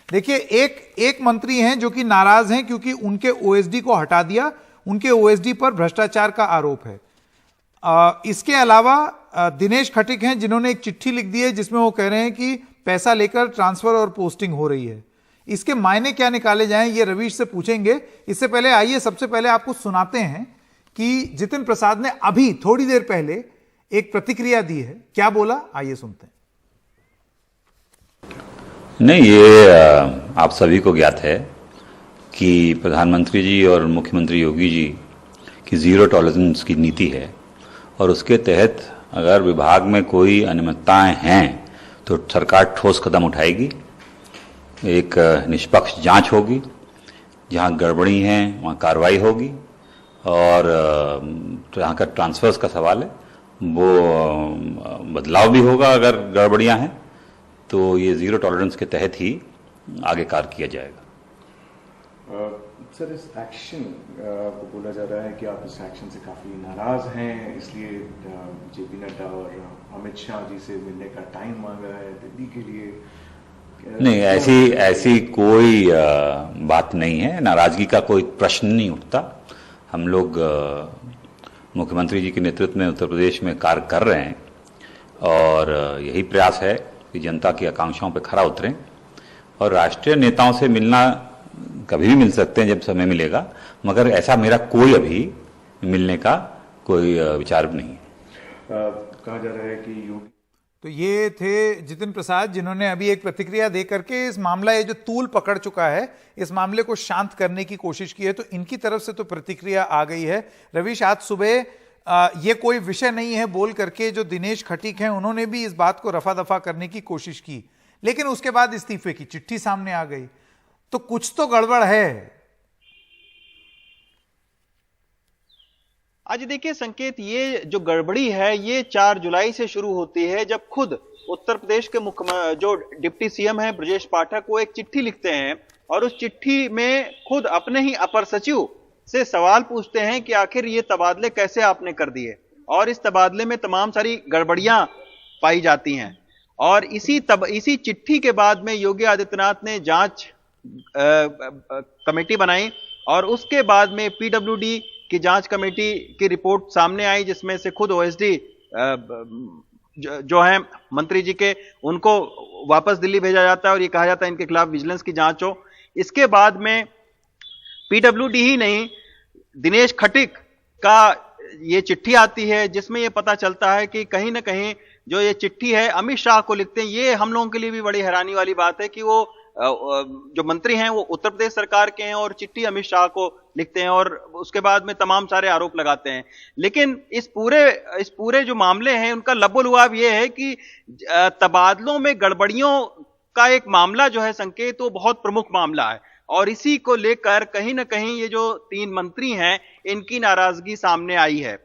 देखिए, एक मंत्री हैं जो कि नाराज हैं क्योंकि उनके ओएसडी को हटा दिया, उनके ओएसडी पर भ्रष्टाचार का आरोप है। इसके अलावा दिनेश खटीक हैं जिन्होंने एक चिट्ठी लिख दी है जिसमें वो कह रहे हैं कि पैसा लेकर ट्रांसफर और पोस्टिंग हो रही है। इसके मायने क्या निकाले जाएं, ये रवीश से पूछेंगे। इससे पहले आइए सबसे पहले आपको सुनाते हैं कि जितिन प्रसाद ने अभी थोड़ी देर पहले एक प्रतिक्रिया दी है। क्या बोला, आइए सुनते हैं। नहीं, ये आप सभी को ज्ञात है कि प्रधानमंत्री जी और मुख्यमंत्री योगी जी की जीरो टॉलरेंस की नीति है और उसके तहत अगर विभाग में कोई अनियमितताएं हैं तो सरकार ठोस कदम उठाएगी। एक निष्पक्ष जांच होगी, जहां गड़बड़ी है वहां कार्रवाई होगी और जहां का ट्रांसफर्स का सवाल है वो बदलाव भी होगा। अगर गड़बड़ियां हैं तो ये जीरो टॉलरेंस के तहत ही आगे कार्य किया जाएगा। सर, इस एक्शन को बोला जा रहा है कि आप इस एक्शन से काफ़ी नाराज हैं, इसलिए जेपी नड्डा और अमित शाह जी से मिलने का टाइम मांगा है दिल्ली के लिए। नहीं, ऐसी कोई बात नहीं है, नाराजगी का कोई प्रश्न नहीं उठता। हम लोग मुख्यमंत्री जी के नेतृत्व में उत्तर प्रदेश में कार्य कर रहे हैं और यही प्रयास है कि जनता की आकांक्षाओं पर खरा उतरें। और राष्ट्रीय नेताओं से मिलना कभी भी मिल सकते हैं जब समय मिलेगा, मगर ऐसा मेरा कोई अभी मिलने का कोई विचार नहीं है। कहा जा रहा है कि योगी। तो ये थे जितिन प्रसाद जिन्होंने अभी एक प्रतिक्रिया दे करके इस मामला, ये जो तूल पकड़ चुका है, इस मामले को शांत करने की कोशिश की है। तो इनकी तरफ से तो प्रतिक्रिया आ गई है। रवीश, आज सुबह ये कोई विषय नहीं है बोल करके जो दिनेश खटीक हैं उन्होंने भी इस बात को रफा दफा करने की कोशिश की, लेकिन उसके बाद इस्तीफे की चिट्ठी सामने आ गई। तो कुछ तो गड़बड़ है। आज देखिए संकेत, ये जो गड़बड़ी है ये 4 जुलाई से शुरू होती है, जब खुद उत्तर प्रदेश के मुख्य जो डिप्टी सीएम हैं ब्रजेश पाठक, वो एक चिट्ठी लिखते हैं और उस चिट्ठी में खुद अपने ही अपर सचिव से सवाल पूछते हैं कि आखिर ये तबादले कैसे आपने कर दिए, और इस तबादले में तमाम सारी गड़बड़ियां पाई जाती हैं। और इसी चिट्ठी के बाद में योगी आदित्यनाथ ने जांच कमेटी बनाई और उसके बाद में पीडब्ल्यूडी की जांच कमेटी की रिपोर्ट सामने आई, जिसमें से खुद ओएसडी जो है मंत्री जी के, उनको वापस दिल्ली भेजा जाता है और ये कहा जाता है इनके खिलाफ विजिलेंस की जांच हो। इसके बाद में पीडब्ल्यूडी ही नहीं, दिनेश खटीक का ये चिट्ठी आती है जिसमें ये पता चलता है कि कहीं ना कहीं जो ये चिट्ठी है अमित शाह को लिखते हैं। ये हम लोगों के लिए भी बड़ी हैरानी वाली बात है कि वो जो मंत्री हैं वो उत्तर प्रदेश सरकार के हैं और चिट्ठी अमित शाह को लिखते हैं और उसके बाद में तमाम सारे आरोप लगाते हैं। लेकिन इस पूरे जो मामले हैं उनका लबो-लुआब ये है कि तबादलों में गड़बड़ियों का एक मामला जो है संकेत, वो बहुत प्रमुख मामला है और इसी को लेकर कहीं ना कहीं ये जो 3 मंत्री हैं इनकी नाराजगी सामने आई है।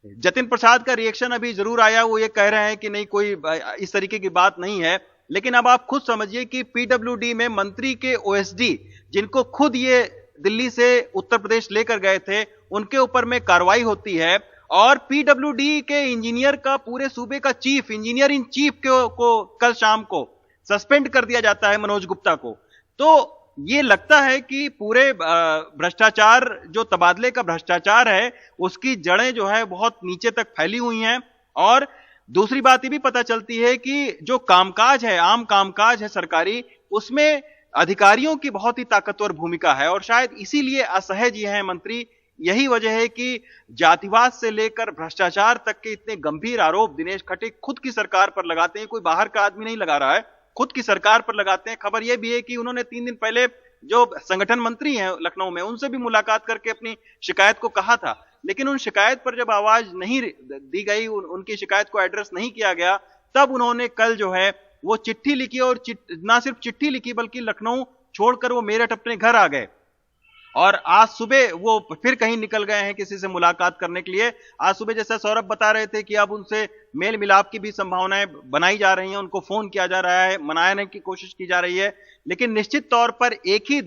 जतिन प्रसाद का रिएक्शन अभी जरूर आया, वो ये कह रहे हैं कि नहीं, कोई इस तरीके की बात नहीं है। लेकिन अब आप खुद समझिए कि पीडब्ल्यूडी में मंत्री के ओएसडी, जिनको खुद ये दिल्ली से उत्तर प्रदेश लेकर गए थे, उनके ऊपर में कार्रवाई होती है और पीडब्ल्यूडी के इंजीनियर का, पूरे सूबे का चीफ इंजीनियर इन चीफ को कल शाम को सस्पेंड कर दिया जाता है, मनोज गुप्ता को। तो ये लगता है कि पूरे भ्रष्टाचार, जो तबादले का भ्रष्टाचार है, उसकी जड़ें जो है बहुत नीचे तक फैली हुई हैं। और दूसरी बात ये भी पता चलती है कि जो कामकाज है, आम कामकाज है सरकारी, उसमें अधिकारियों की बहुत ही ताकतवर भूमिका है और शायद इसीलिए असहज ये हैं मंत्री। यही वजह है कि जातिवाद से लेकर भ्रष्टाचार तक के इतने गंभीर आरोप दिनेश खटीक खुद की सरकार पर लगाते हैं। कोई बाहर का आदमी नहीं लगा रहा है, खुद की सरकार पर लगाते हैं। खबर यह भी है कि उन्होंने 3 दिन पहले जो संगठन मंत्री हैं लखनऊ में, उनसे भी मुलाकात करके अपनी शिकायत को कहा था, लेकिन उन शिकायत पर जब आवाज नहीं दी गई, उनकी शिकायत को एड्रेस नहीं किया गया, तब उन्होंने कल जो है वो चिट्ठी लिखी और ना सिर्फ चिट्ठी लिखी बल्कि लखनऊ छोड़कर वो मेरठ अपने घर आ गए और आज सुबह वो फिर कहीं निकल गए हैं किसी से मुलाकात करने के लिए। आज सुबह जैसा सौरभ बता रहे थे कि अब उनसे मेल मिलाप की भी संभावनाएं बनाई जा रही हैं, उनको फोन किया जा रहा है, मनाने की कोशिश की जा रही है। लेकिन निश्चित तौर पर एक ही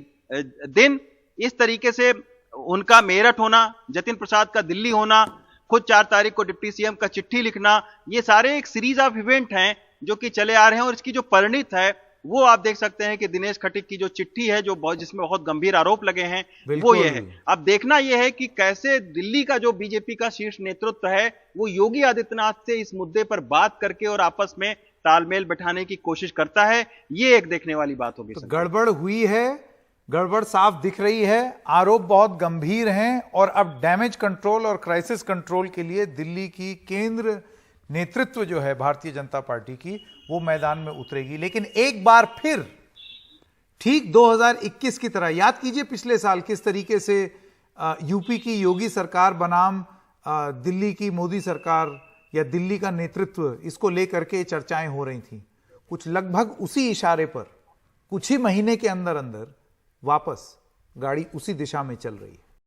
दिन इस तरीके से उनका मेरठ होना, जतिन प्रसाद का दिल्ली होना, खुद 4 तारीख को डिप्टी सीएम का चिट्ठी लिखना, ये सारे एक सीरीज ऑफ इवेंट हैं जो कि चले आ रहे हैं और इसकी जो परिणत है वो आप देख सकते हैं कि दिनेश खटीक की जो चिट्ठी है जो बहुत जिसमें बहुत गंभीर आरोप लगे हैं वो ये है। अब देखना ये है कि कैसे दिल्ली का जो बीजेपी का शीर्ष नेतृत्व है वो योगी आदित्यनाथ से इस मुद्दे पर बात करके और आपस में तालमेल बैठाने की कोशिश करता है। ये एक देखने वाली बात होगी। तो गड़बड़ हुई है, गड़बड़ साफ दिख रही है, आरोप बहुत गंभीर हैं और अब डैमेज कंट्रोल और क्राइसिस कंट्रोल के लिए दिल्ली की केंद्र नेतृत्व जो है भारतीय जनता पार्टी की वो मैदान में उतरेगी। लेकिन एक बार फिर ठीक 2021 की तरह याद कीजिए पिछले साल किस तरीके से यूपी की योगी सरकार बनाम दिल्ली की मोदी सरकार या दिल्ली का नेतृत्व इसको लेकर के चर्चाएं हो रही थी। कुछ लगभग उसी इशारे पर कुछ ही महीने के अंदर अंदर वापस गाड़ी उसी दिशा में चल रही है।